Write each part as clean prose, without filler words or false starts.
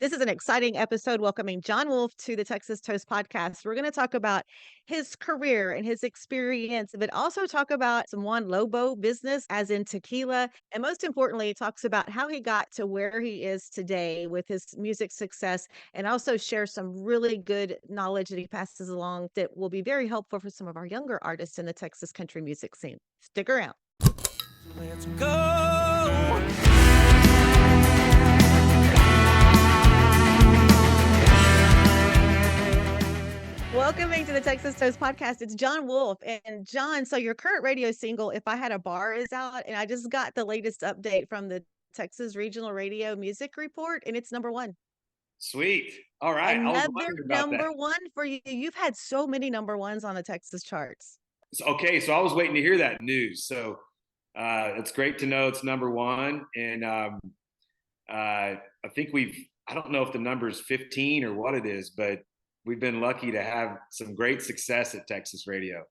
This is an exciting episode welcoming Jon Wolfe to the Texas Toast podcast. We're going to talk about his career and his experience, but also talk about some Juan Lobo business, as in tequila. And most importantly, talks about how he got to where he is today with his music success, and also share some really good knowledge that he passes along that will be very helpful for some of our younger artists in the Texas country music scene. Stick around. Let's go. Welcoming to the Texas Toast podcast, it's Jon Wolfe. And Jon, so your current radio single, If I Had a Bar, is out. And I just got the latest update from the Texas Regional Radio Music Report, and it's number one. Sweet. All right. I was Another wondering about that. number one for you. You've had so many number ones on the Texas charts. Okay, so I was waiting to hear that news. So it's great to know it's number one. And I think I don't know if the number is 15 or what it is, but we've been lucky to have some great success at Texas Radio.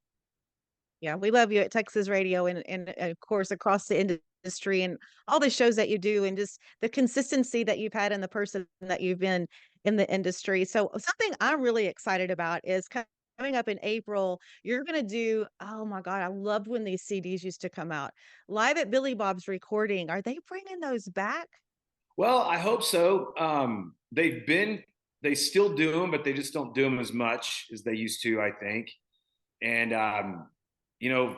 Yeah, we love you at Texas Radio and of course across the industry and all the shows that you do, and just the consistency that you've had and the person that you've been in the industry. So something I'm really excited about is coming up in April. You're going to do, oh my God, I loved when these CDs used to come out. Live at Billy Bob's Recording. Are they bringing those back? Well, I hope so. They still do them, but they just don't do them as much as they used to, I think. And, you know,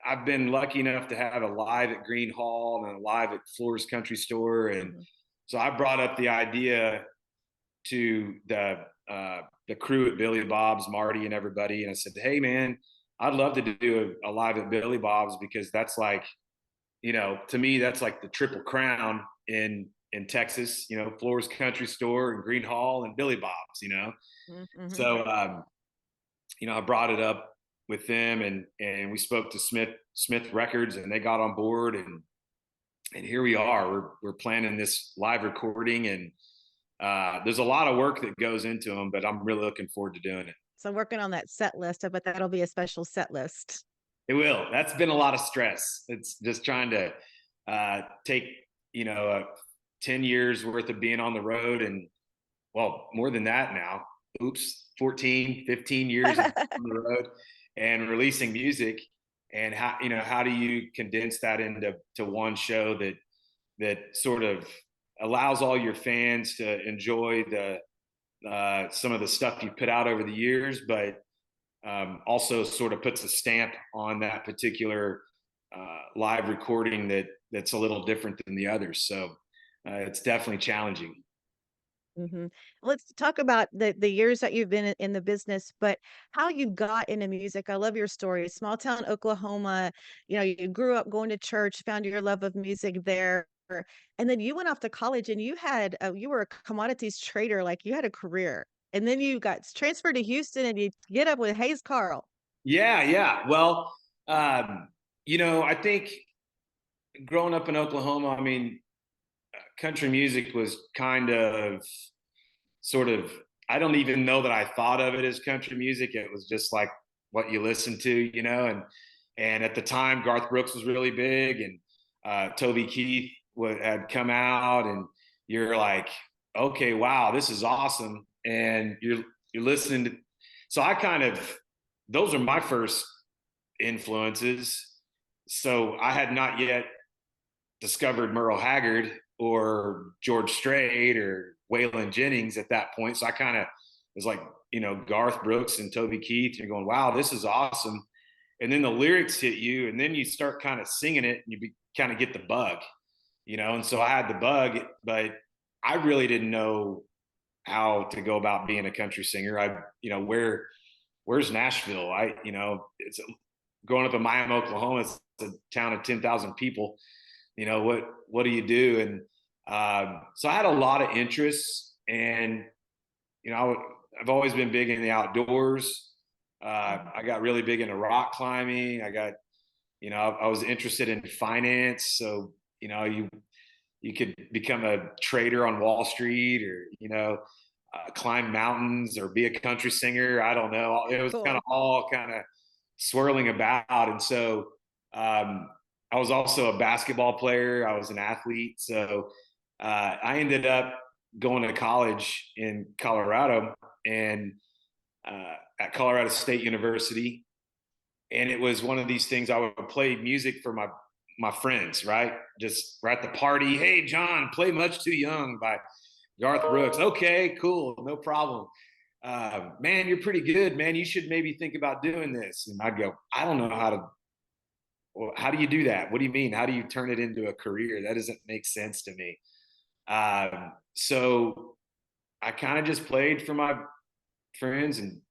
I've been lucky enough to have a live at Green Hall and a live at Flores Country Store. And so I brought up the idea to the crew at Billy Bob's, Marty and everybody. And I said, hey, man, I'd love to do a live at Billy Bob's, because that's like, you know, to me, that's like the triple crown in Texas, you know, Flores Country Store and Green Hall and Billy Bob's, you know. Mm-hmm. So, you know, I brought it up with them, and we spoke to Smith Records, and they got on board, and here we are. We're planning this live recording, and there's a lot of work that goes into them, but I'm really looking forward to doing it. So working on that set list, I bet that'll be a special set list. It will. That's been a lot of stress. It's just trying to take, you know, 10 years worth of being on the road, and well, more than that now. 14, 15 years on the road and releasing music. And how do you condense that into one show that sort of allows all your fans to enjoy some of the stuff you put out over the years, but also sort of puts a stamp on that particular live recording that's a little different than the others. So it's definitely challenging. Mm-hmm. Let's talk about the years that you've been in the business, but how you got into music. I love your story. Small town Oklahoma, you know, you grew up going to church, found your love of music there, and then you went off to college and you were a commodities trader, like you had a career, and then you got transferred to Houston and you get up with Hayes Carl. Yeah. Well, you know, I think growing up in Oklahoma, I mean, country music was kind of sort of, I don't even know that I thought of it as country music. It was just like what you listen to, you know, and at the time Garth Brooks was really big, and Toby Keith had come out, and you're like, okay, wow, this is awesome. And you're listening to, so those are my first influences. So I had not yet discovered Merle Haggard or George Strait or Waylon Jennings at that point. So I kind of was like, you know, Garth Brooks and Toby Keith. You're going, wow, this is awesome. And then the lyrics hit you, and then you start kind of singing it, and you kind of get the bug, you know. And so I had the bug, but I really didn't know how to go about being a country singer. You know, where's Nashville? You know, it's growing up in Miami, Oklahoma. It's a town of 10,000 people. You know, what do you do? And so I had a lot of interests, and, you know, I've always been big in the outdoors. I got really big into rock climbing. I was interested in finance. So, you know, you could become a trader on Wall Street, or, you know, climb mountains, or be a country singer. I don't know. It was kind of all kind of swirling about. And so, I was also a basketball player. I was an athlete. So I ended up going to college in Colorado, and at Colorado State University. And it was one of these things, I would play music for my friends, right? Just we're at the party. Hey, John, play Much Too Young by Garth Brooks. Okay, cool, no problem. Man, you're pretty good, man. You should maybe think about doing this. And I'd go, I don't know how to. Well, how do you do that? What do you mean? How do you turn it into a career? That doesn't make sense to me. So I kind of just played for my friends and,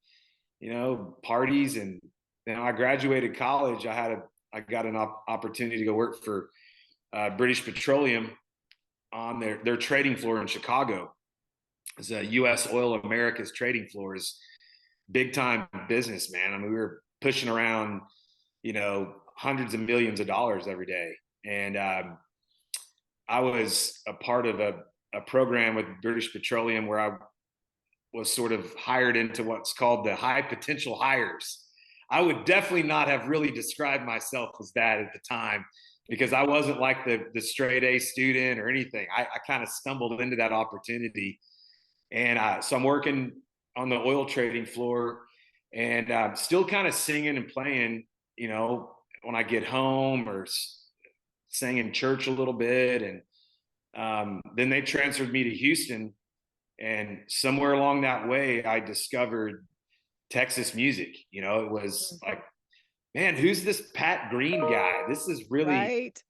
parties. And then I graduated college. I got an opportunity to go work for British Petroleum on their trading floor in Chicago. It's a U.S. Oil Americas trading floor, is big time business, man. I mean, we were pushing around, hundreds of millions of dollars every day. And I was a part of a program with British Petroleum where I was sort of hired into what's called the high potential hires. I would definitely not have really described myself as that at the time, because I wasn't like the straight A student or anything. I kind of stumbled into that opportunity. And so I'm working on the oil trading floor, and still kind of singing and playing, when I get home, or sang in church a little bit. And then they transferred me to Houston. And somewhere along that way, I discovered Texas music. It was like, man, who's this Pat Green guy? This is really, Right.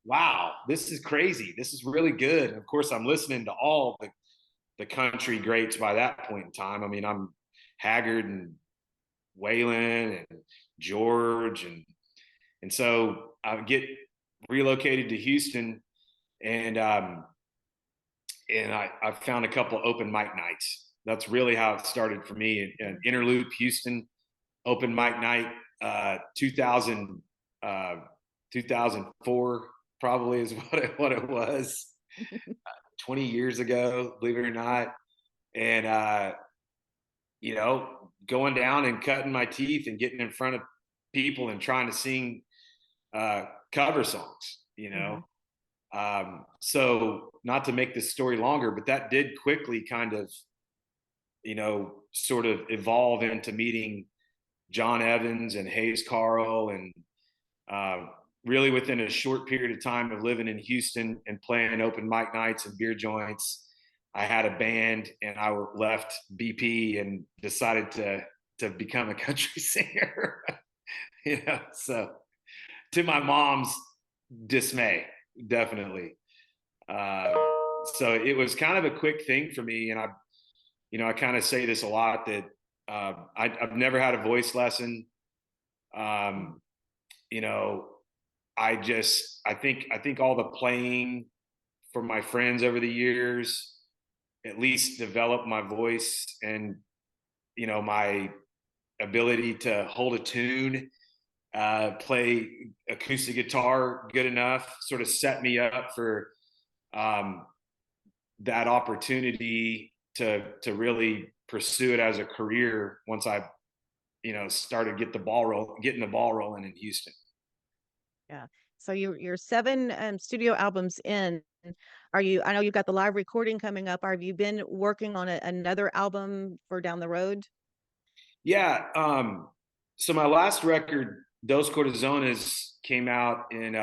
wow, this is crazy. This is really good. And of course, I'm listening to all the country greats by that point in time. I mean, I'm Haggard and Waylon and George. And so I get relocated to Houston, and I found a couple of open mic nights. That's really how it started for me. An Interloop Houston open mic night, 2004 probably is what it was. 20 years ago, believe it or not. And going down and cutting my teeth and getting in front of people and trying to sing cover songs. So not to make this story longer, but that did quickly kind of, sort of evolve into meeting John Evans and Hayes Carl. And really within a short period of time of living in Houston and playing open mic nights and beer joints, I had a band, and I left BP and decided to become a country singer. So to my mom's dismay, definitely. So it was kind of a quick thing for me. And I kind of say this a lot, that I've never had a voice lesson. I think all the playing for my friends over the years at least developed my voice and, my ability to hold a tune, play acoustic guitar good enough, sort of set me up for that opportunity to really pursue it as a career once I, started getting the ball rolling in Houston. Yeah. So you're 7 studio albums in. I know you've got the live recording coming up. Have you been working on another album for down the road? Yeah. So my last record, Dos Corazones, came out in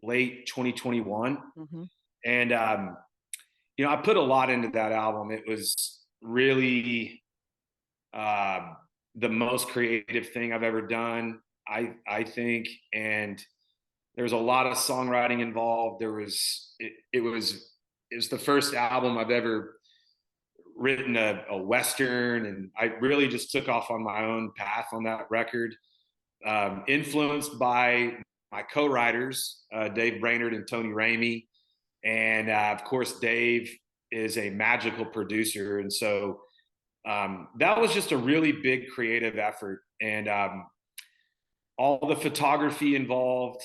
late 2021. Mm-hmm. And, I put a lot into that album. It was really the most creative thing I've ever done, I think. And there's a lot of songwriting involved. It was the first album I've ever written a Western, and I really just took off on my own path on that record, influenced by my co-writers, Dave Brainerd and Tony Ramey. And of course, Dave is a magical producer. And so that was just a really big creative effort. And all the photography involved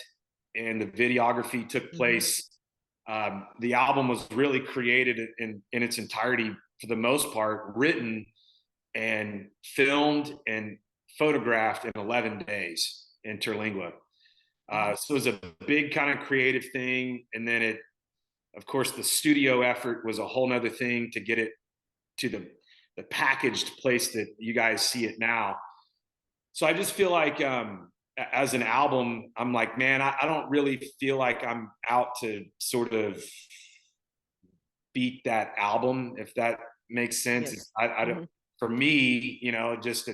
and the videography took place. The album was really created in its entirety, for the most part, written and filmed and photographed in 11 days interlingua. So it was a big kind of creative thing. And then Of course, the studio effort was a whole nother thing to get it to the packaged place that you guys see it now. So I just feel like as an album, I'm like, man, I don't really feel like I'm out to sort of beat that album, if that makes sense. Yes. I don't, Hmm. for me, just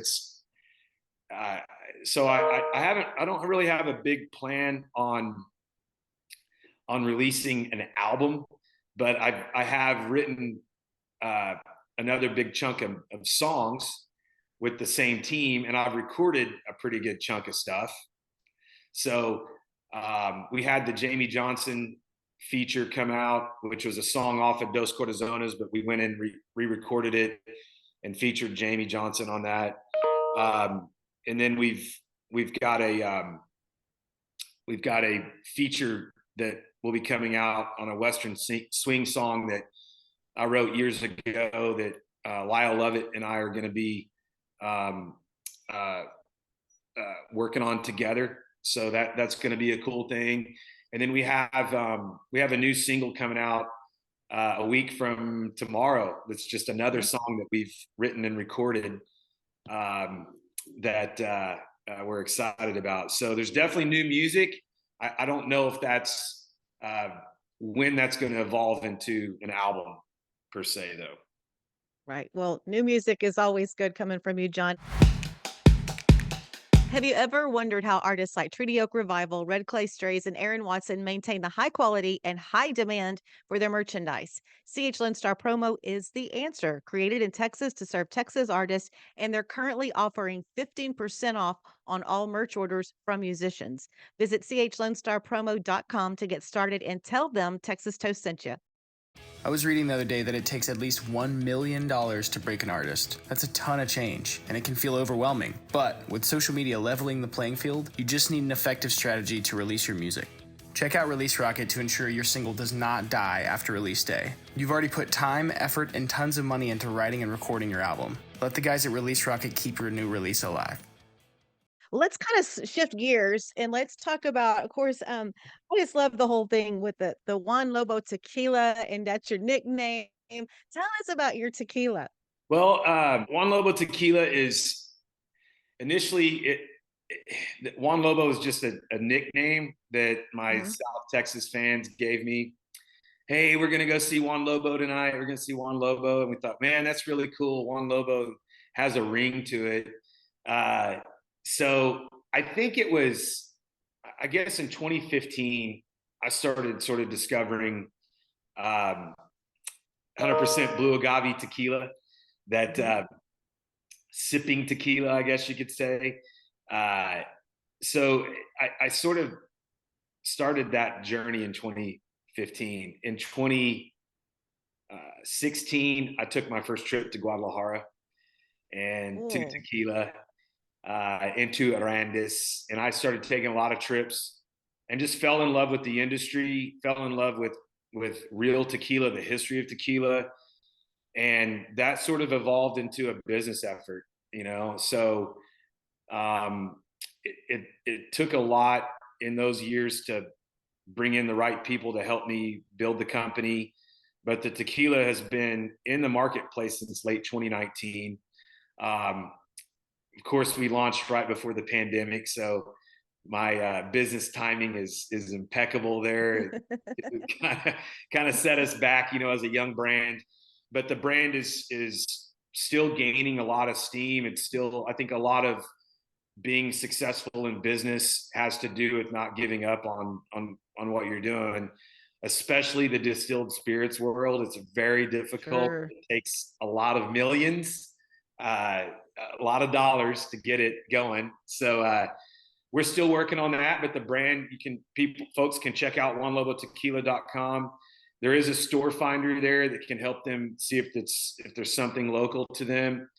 uh, so I don't really have a big plan on releasing an album, but I have written uh, another big chunk of songs with the same team, and I've recorded a pretty good chunk of stuff. So we had the Jamie Johnson feature come out, which was a song off of Dos Corazones, but we went and re-recorded it and featured Jamie Johnson on that. And then we've got a feature that will be coming out on a Western swing song that I wrote years ago that Lyle Lovett and I are going to be um, uh, working on together. So that's going to be a cool thing. And then we have a new single coming out a week from tomorrow. That's just another song that we've written and recorded that we're excited about. So there's definitely new music. I don't know if that's when that's going to evolve into an album per se, though. Right. Well, new music is always good coming from you, John. Have you ever wondered how artists like Treaty Oak Revival, Red Clay Strays, and Aaron Watson maintain the high quality and high demand for their merchandise? CH Lone Star Promo is the answer. Created in Texas to serve Texas artists, and they're currently offering 15% off on all merch orders from musicians. Visit chlonestarpromo.com to get started and tell them Texas Toast sent you. I was reading the other day that it takes at least $1 million to break an artist. That's a ton of change, and it can feel overwhelming. But with social media leveling the playing field, you just need an effective strategy to release your music. Check out Release Rocket to ensure your single does not die after release day. You've already put time, effort, and tons of money into writing and recording your album. Let the guys at Release Rocket keep your new release alive. Let's kind of shift gears and let's talk about, of course, I always love the whole thing with the Juan Lobo tequila, and that's your nickname. Tell us about your tequila. Well, Juan Lobo Tequila is initially Juan Lobo is just a nickname that my Mhm. South Texas fans gave me. Hey, we're gonna go see Juan Lobo tonight. We're gonna see Juan Lobo, and we thought, man, that's really cool. Juan Lobo has a ring to it. Uh, so I think it was, I guess, in 2015, I started sort of discovering 100% blue agave tequila. That Mhm. sipping tequila, I guess you could say. Uh, so I sort of started that journey in 2015. In 2016, I took my first trip to Guadalajara and to Ooh. Tequila, into Arandis, and I started taking a lot of trips and just fell in love with the industry, fell in love with real tequila, the history of tequila, and that sort of evolved into a business effort. So um, it took a lot in those years to bring in the right people to help me build the company. But the tequila has been in the marketplace since late 2019. Of course, we launched right before the pandemic, so my business timing is impeccable there. It kind of set us back, as a young brand, but the brand is still gaining a lot of steam. It's still, I think, a lot of being successful in business has to do with not giving up on what you're doing, especially the distilled spirits world. It's very difficult. Sure. It takes a lot of millions, uh, a lot of dollars to get it going. So we're still working on that, but the brand, folks can check out juanlobotequila.com. There is a store finder there that can help them see if there's something local to them.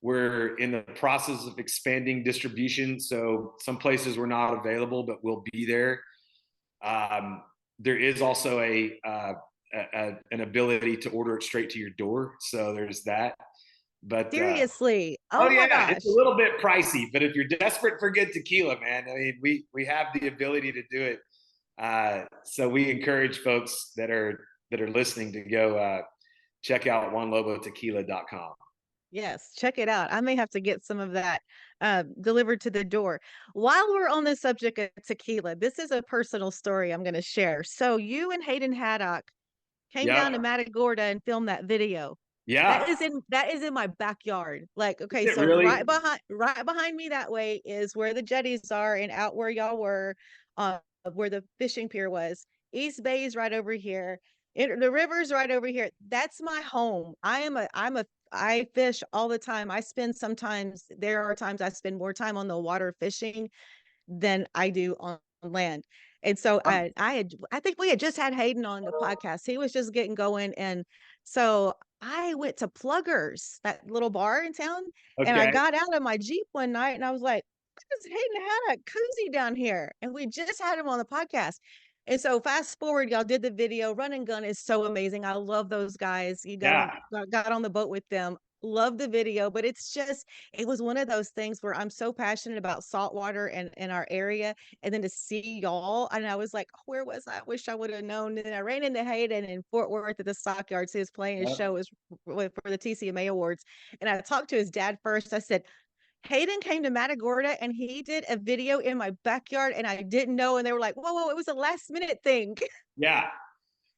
We're in the process of expanding distribution, so some places we're not available, but we'll be there. There is also an ability to order it straight to your door, so there's that. But Seriously. oh Oh my yeah, it's a gosh. little bit pricey, but if you're desperate for good tequila, man, I mean, we have the ability to do it. So we encourage folks that are that are listening to go check out JuanLoboTequila.com. Yes, check it out. I may have to get some of that delivered to the door. While we're on the subject of tequila, this is a personal story I'm going to share. So you and Hayden Haddock came down to Yep. Matagorda and filmed that video. Yeah. That is in my backyard. Like, okay, Is it so really? right behind me that way is where the jetties are and out where y'all were, uh, where the fishing pier was. East Bay is right over here. The river's right over here. That's my home. I fish all the time. There are times I spend more time on the water fishing than I do on land. And so I think we had just had Hayden on the podcast. He was just getting going. And so I went to Pluggers, that little bar in town, and I Okay. got out of my Jeep one night and I was like, "This is Hayden Haddock cozy down here." And we just had him on the podcast. And so fast forward, y'all did the video. Run and Gun is so amazing. I love those guys. You Yeah. got on the boat with them. Love the video, but it was one of those things where I'm so passionate about saltwater and in our area. And then to see y'all, and I was like, "Oh, where was I? Wish I would have known." And then I ran into Hayden in Fort Worth at the Stockyards. He was playing his Yep. show for the TCMA Awards. And I talked to his dad first. I said, Hayden came to Matagorda and he did a video in my backyard and I didn't know. And they were like, whoa, it was a last minute thing. Yeah.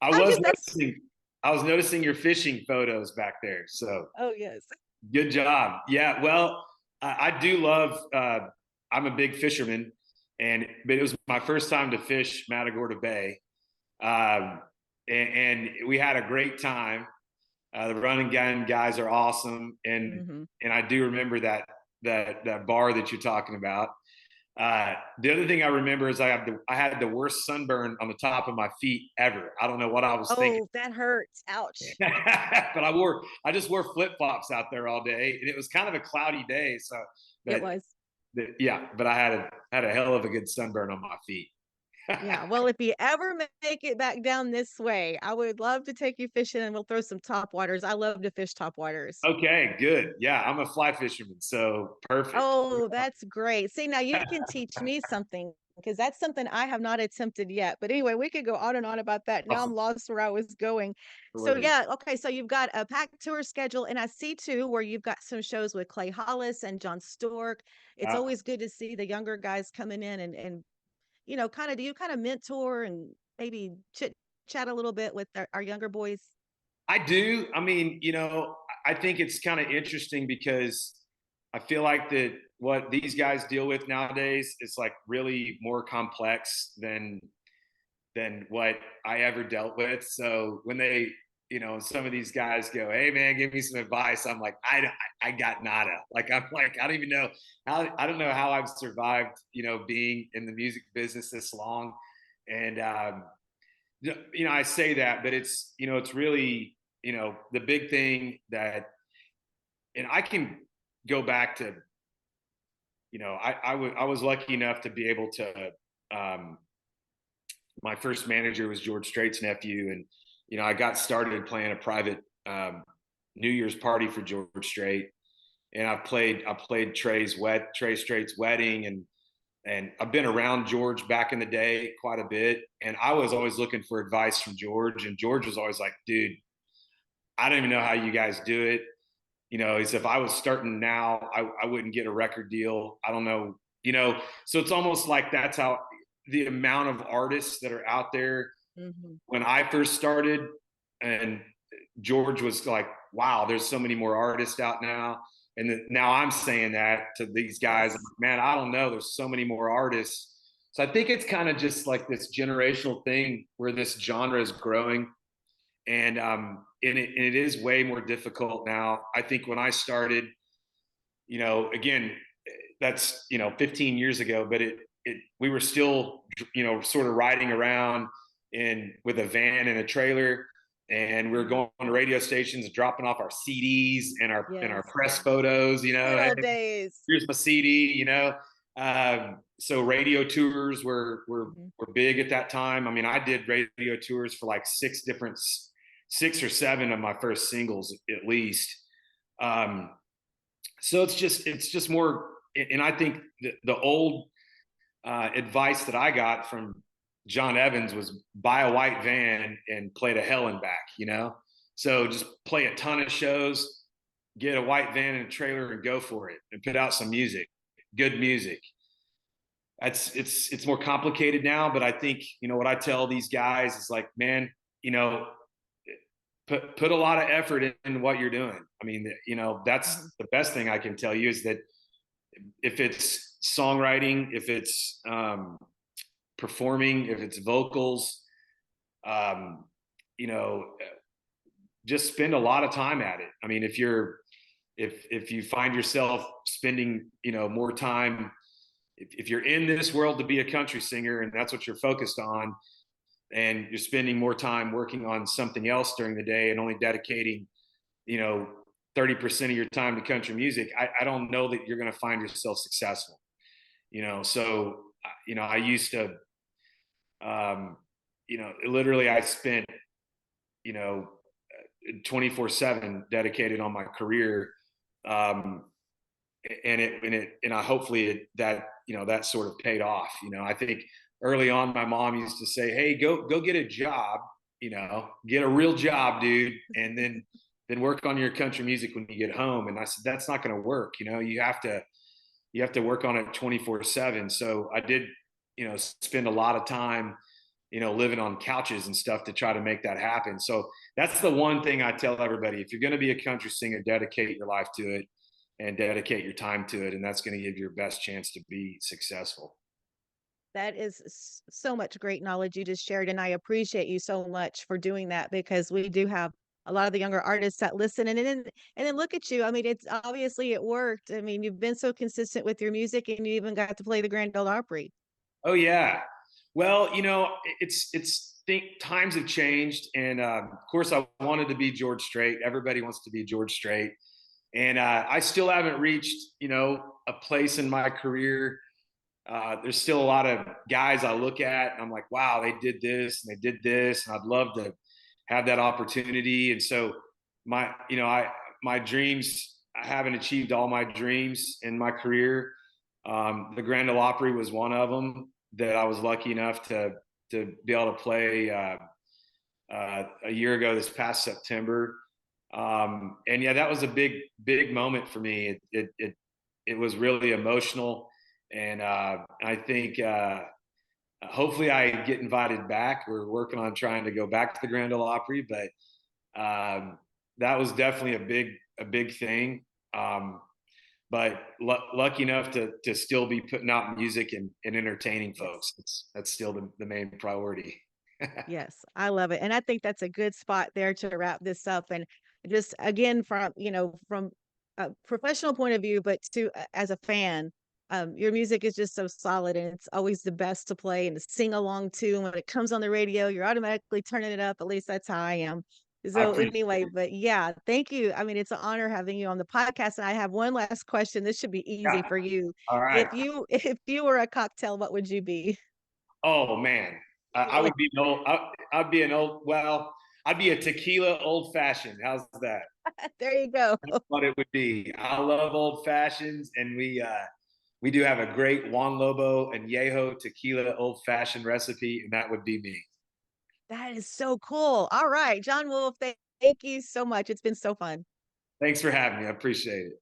I I was just, that's, noticing, I was noticing your fishing photos back there. So oh, yes. good job. Yeah. Well, I do love, I'm a big fisherman, but it was my first time to fish Matagorda Bay. And we had a great time. The run and gun guys are awesome. And I do remember that bar that you're talking about. The other thing I remember is I had the worst sunburn on the top of my feet ever. I don't know what I was thinking. Oh, that hurts. Ouch. But I just wore flip-flops out there all day, and it was kind of a cloudy day. So It was. but I had a hell of a good sunburn on my feet. Yeah. Well, if you ever make it back down this way, I would love to take you fishing and we'll throw some top waters. I love to fish top waters. Okay, good. Yeah, I'm a fly fisherman, so perfect. Oh, that's great. See, now you can teach me something because that's something I have not attempted yet. But anyway, we could go on and on about that. Now I'm Awesome. lost where I was going. So yeah, okay. So you've got a packed tour schedule, and I see too where you've got some shows with Clay Hollis and John Stork. It's Yeah. always good to see the younger guys coming in and kind of do you kind of mentor and maybe chit chat a little bit with our younger boys? I do. I mean, I think it's kind of interesting because I feel like that what these guys deal with nowadays is like really more complex than what I ever dealt with. So when they, some of these guys go, "Hey man, give me some advice," I'm like, I got nada. Like I'm like, I don't even know I don't know how I've survived, being in the music business this long. And I say that, but it's really, the big thing that, and I can go back to, I was lucky enough to be able to, my first manager was George Strait's nephew. And, I got started playing a private New Year's party for George Strait. And I played Trey Strait's wedding. And I've been around George back in the day quite a bit. And I was always looking for advice from George. And George was always like, "Dude, I don't even know how you guys do it." He said, "If I was starting now, I wouldn't get a record deal. I don't know." So it's almost like that's how the amount of artists that are out there. When I first started, and George was like, "Wow, there's so many more artists out now." And now I'm saying that to these guys, I'm like, "Man, I don't know. There's so many more artists." So I think it's kind of just like this generational thing where this genre is growing. And it is way more difficult now. I think when I started, again, that's 15 years ago, but we were still sort of riding around with a van and a trailer, and we were going to radio stations and dropping off our CDs and our press photos. Good old days. Here's my CD. So radio tours were big at that time. I mean, I did radio tours for like 6 or 7 of my first singles at least. So it's just more, and I think the old advice that I got from John Evans was buy a white van and play to hell and back, you know? So just play a ton of shows, get a white van and a trailer and go for it and put out some music, good music. It's more complicated now, but I think, you know, what I tell these guys is like, man, you know, put a lot of effort in what you're doing. I mean, you know, that's the best thing I can tell you is that if it's songwriting, if it's performing, if it's vocals, you know, just spend a lot of time at it. I mean, if you find yourself spending, you know, more time, if you're in this world to be a country singer and that's what you're focused on, and you're spending more time working on something else during the day and only dedicating, you know, 30% of your time to country music, I don't know that you're going to find yourself successful, you know? So, you know, I used to, you know, literally I spent, you know, 24/7 dedicated on my career. And I hopefully that, you know, that sort of paid off. You know, I think early on my mom used to say, hey, go get a job, you know, get a real job, dude, and then work on your country music when you get home. And I said, that's not going to work. You know, you have to work on it 24/7. So I did, you know, spend a lot of time, you know, living on couches and stuff to try to make that happen. So that's the one thing I tell everybody: if you're going to be a country singer, dedicate your life to it and dedicate your time to it, and that's going to give you your best chance to be successful. That is so much great knowledge you just shared, and I appreciate you so much for doing that because we do have a lot of the younger artists that listen, and then look at you. I mean, it's obviously it worked. I mean, you've been so consistent with your music, and you even got to play the Grand Ole Opry. Oh yeah. Well, you know, it's think times have changed, and of course, I wanted to be George Strait. Everybody wants to be George Strait, and I still haven't reached, you know, a place in my career. There's still a lot of guys I look at, and I'm like, wow, they did this and they did this, and I'd love to have that opportunity. And so you know, my dreams, I haven't achieved all my dreams in my career. The Grand Ole Opry was one of them that I was lucky enough to be able to play a year ago this past September. And yeah, that was a big moment for me. It was really emotional, and I think hopefully I get invited back. We're working on trying to go back to the Grand Ole Opry, but that was definitely a big thing. But lucky enough to still be putting out music and entertaining folks. That's still the main priority. Yes, I love it. And I think that's a good spot there to wrap this up. And just again, from, you know, from a professional point of view, but to as a fan, your music is just so solid and it's always the best to play and to sing along to. And when it comes on the radio, you're automatically turning it up. At least that's how I am. I So appreciate anyway, it. but yeah, thank you. I mean, it's an honor having you on the podcast. And I have one last question. This should be easy Yeah. for you. All right. If you were a cocktail, what would you be? Oh man, I would be an old. I'd be an old. Well, I'd be a tequila old fashioned. How's that? There you go. That's what it would be. I love old fashions, and we do have a great Juan Lobo and Yeho tequila old fashioned recipe, and that would be me. That is so cool. All right, John Wolfe, thank you so much. It's been so fun. Thanks for having me. I appreciate it.